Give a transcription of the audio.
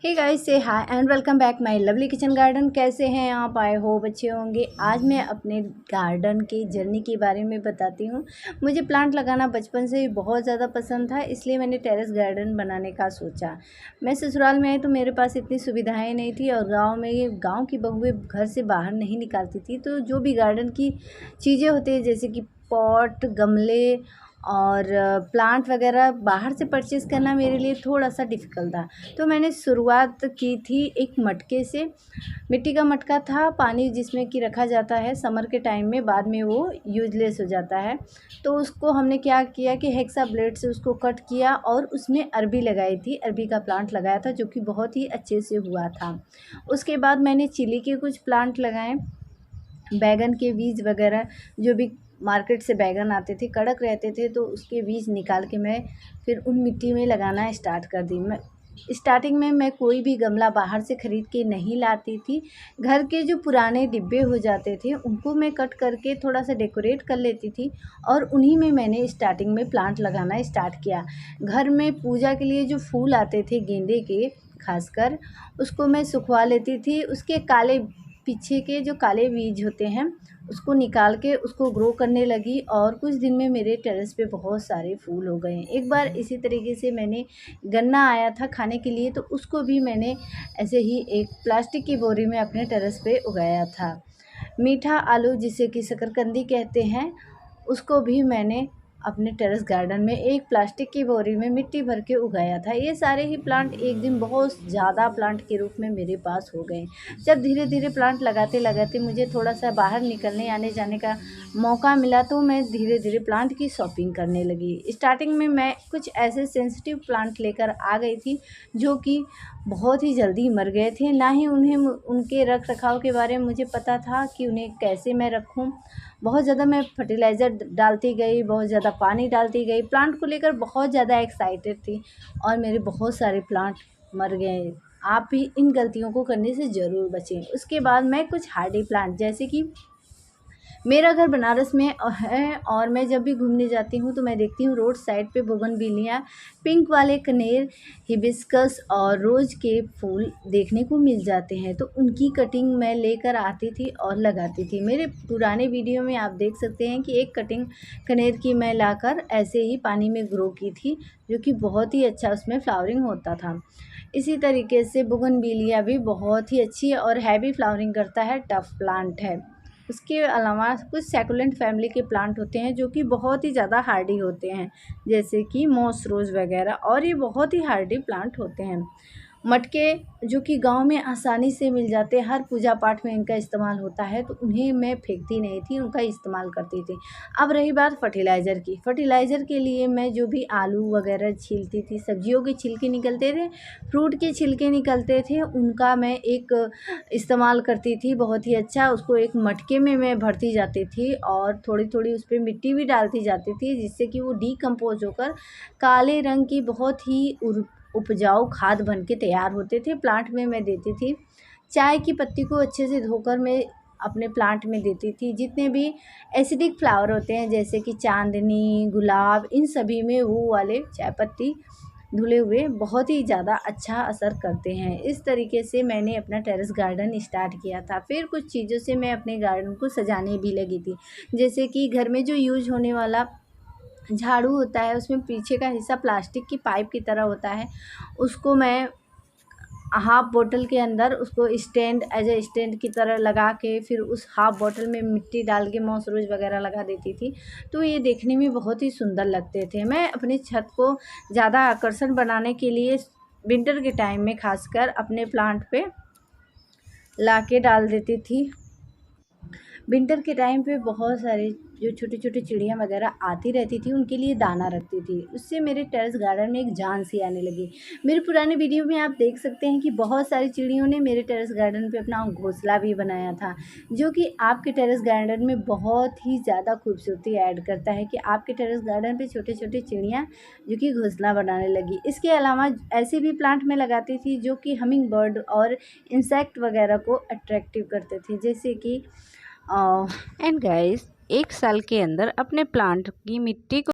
Hey guys, say hi and welcome back my lovely kitchen garden. कैसे हैं आप? आए हो अच्छे होंगे। आज मैं अपने गार्डन की जर्नी के बारे में बताती हूँ। मुझे प्लांट लगाना बचपन से ही बहुत ज़्यादा पसंद था, इसलिए मैंने टेरेस गार्डन बनाने का सोचा। मैं ससुराल में आई तो मेरे पास इतनी सुविधाएं नहीं थी, और गाँव की बहुएं घर से बाहर नहीं निकालती थी। तो जो भी गार्डन की चीज़ें होती है, जैसे कि पॉट, गमले और प्लांट वगैरह बाहर से परचेज़ करना मेरे लिए थोड़ा सा डिफ़िकल्ट था। तो मैंने शुरुआत की थी एक मटके से। मिट्टी का मटका था, पानी जिसमें कि रखा जाता है समर के टाइम में, बाद में वो यूज़लेस हो जाता है। तो उसको हमने क्या किया कि हेक्सा ब्लेड से उसको कट किया और उसमें अरबी लगाई थी। अरबी का प्लांट लगाया था जो कि बहुत ही अच्छे से हुआ था। उसके बाद मैंने चिली के कुछ प्लांट लगाए, बैगन के बीज वगैरह, जो भी मार्केट से बैगन आते थे कड़क रहते थे, तो उसके बीज निकाल के मैं फिर उन मिट्टी में लगाना स्टार्ट कर दी। मैं स्टार्टिंग में मैं कोई भी गमला बाहर से ख़रीद के नहीं लाती थी। घर के जो पुराने डिब्बे हो जाते थे उनको मैं कट करके थोड़ा सा डेकोरेट कर लेती थी, और उन्हीं में मैंने स्टार्टिंग में प्लांट लगाना स्टार्ट किया। घर में पूजा के लिए जो फूल आते थे गेंदे के खासकर, उसको मैं सुखवा लेती थी। उसके काले पीछे के जो काले बीज होते हैं उसको निकाल के उसको ग्रो करने लगी, और कुछ दिन में मेरे टेरेस पे बहुत सारे फूल हो गए। एक बार इसी तरीके से मैंने गन्ना आया था खाने के लिए, तो उसको भी मैंने ऐसे ही एक प्लास्टिक की बोरी में अपने टेरेस पे उगाया था। मीठा आलू, जिसे कि शकरकंदी कहते हैं, उसको भी मैंने अपने टेरेस गार्डन में एक प्लास्टिक की बोरी में मिट्टी भर के उगाया था। ये सारे ही प्लांट एक दिन बहुत ज़्यादा प्लांट के रूप में मेरे पास हो गए। जब धीरे धीरे प्लांट लगाते लगाते मुझे थोड़ा सा बाहर निकलने आने जाने का मौका मिला, तो मैं धीरे धीरे प्लांट की शॉपिंग करने लगी। स्टार्टिंग में मैं कुछ ऐसे सेंसिटिव प्लांट लेकर आ गई थी जो कि बहुत ही जल्दी मर गए थे। ना ही उनके रख रखाव के बारे में मुझे पता था कि उन्हें कैसे मैं रखूं। बहुत ज़्यादा मैं फर्टिलाइज़र डालती गई, बहुत ज़्यादा पानी डालती गई, प्लांट को लेकर बहुत ज़्यादा एक्साइटेड थी, और मेरे बहुत सारे प्लांट मर गए। आप भी इन गलतियों को करने से ज़रूर बचें। उसके बाद मैं कुछ हार्डी प्लांट, जैसे कि मेरा घर बनारस में है, और मैं जब भी घूमने जाती हूँ तो मैं देखती हूँ रोड साइड पे बोगनविलिया, पिंक वाले कनेर, हिबिस्कस और रोज़ के फूल देखने को मिल जाते हैं। तो उनकी कटिंग मैं लेकर आती थी और लगाती थी। मेरे पुराने वीडियो में आप देख सकते हैं कि एक कटिंग कनेर की मैं लाकर ऐसे ही पानी में ग्रो की थी, जो कि बहुत ही अच्छा उसमें फ्लावरिंग होता था। इसी तरीके से बोगनविलिया भी बहुत ही अच्छी और हैवी फ्लावरिंग करता है, टफ प्लांट है। उसके अलावा कुछ सैकुलेंट फैमिली के प्लांट होते हैं जो कि बहुत ही ज़्यादा हार्डी होते हैं, जैसे कि मॉस रोज़ वगैरह, और ये बहुत ही हार्डी प्लांट होते हैं। मटके जो कि गांव में आसानी से मिल जाते हैं, हर पूजा पाठ में इनका इस्तेमाल होता है, तो उन्हें मैं फेंकती नहीं थी, उनका इस्तेमाल करती थी। अब रही बात फर्टिलाइज़र की। फर्टिलाइज़र के लिए मैं जो भी आलू वगैरह छीलती थी, सब्जियों के छिलके निकलते थे, फ्रूट के छिलके निकलते थे, उनका मैं एक इस्तेमाल करती थी बहुत ही अच्छा। उसको एक मटके में मैं भरती जाती थी और थोड़ी थोड़ी उस पर मिट्टी भी डालती जाती थी, जिससे कि वो डीकम्पोज होकर काले रंग की बहुत ही उपजाऊ खाद बन के तैयार होते थे। प्लांट में मैं देती थी। चाय की पत्ती को अच्छे से धोकर मैं अपने प्लांट में देती थी। जितने भी एसिडिक फ्लावर होते हैं, जैसे कि चांदनी, गुलाब, इन सभी में वो वाले चाय पत्ती धुले हुए बहुत ही ज़्यादा अच्छा असर करते हैं। इस तरीके से मैंने अपना टेरेस गार्डन स्टार्ट किया था। फिर कुछ चीज़ों से मैं अपने गार्डन को सजाने भी लगी थी, जैसे कि घर में जो यूज होने वाला झाड़ू होता है, उसमें पीछे का हिस्सा प्लास्टिक की पाइप की तरह होता है, उसको मैं हाफ बोतल के अंदर उसको स्टैंड, एज ए स्टैंड की तरह लगा के, फिर उस हाफ बोतल में मिट्टी डाल के मॉस रोज वगैरह लगा देती थी। तो ये देखने में बहुत ही सुंदर लगते थे। मैं अपनी छत को ज़्यादा आकर्षण बनाने के लिए विंटर के टाइम में खासकर अपने प्लांट पे ला के डाल देती थी। विंटर के टाइम पे बहुत सारे जो छोटी छोटी चिड़ियाँ वगैरह आती रहती थी, उनके लिए दाना रखती थी। उससे मेरे टेरेस गार्डन में एक जान सी आने लगी। मेरे पुराने वीडियो में आप देख सकते हैं कि बहुत सारी चिड़ियों ने मेरे टेरेस गार्डन पे अपना घोंसला भी बनाया था, जो कि आपके टेरेस गार्डन में बहुत ही ज़्यादा खूबसूरती ऐड करता है कि आपके टेरेस गार्डन पे छोटे छोटे चिड़ियाँ जो कि घोंसला बनाने लगी। इसके अलावा ऐसे भी प्लांट में लगाती थी जो कि हमिंग बर्ड और इंसेक्ट वगैरह को अट्रैक्टिव करते थे, जैसे कि एंड गाइस, 1 साल के अंदर अपने प्लांट की मिट्टी को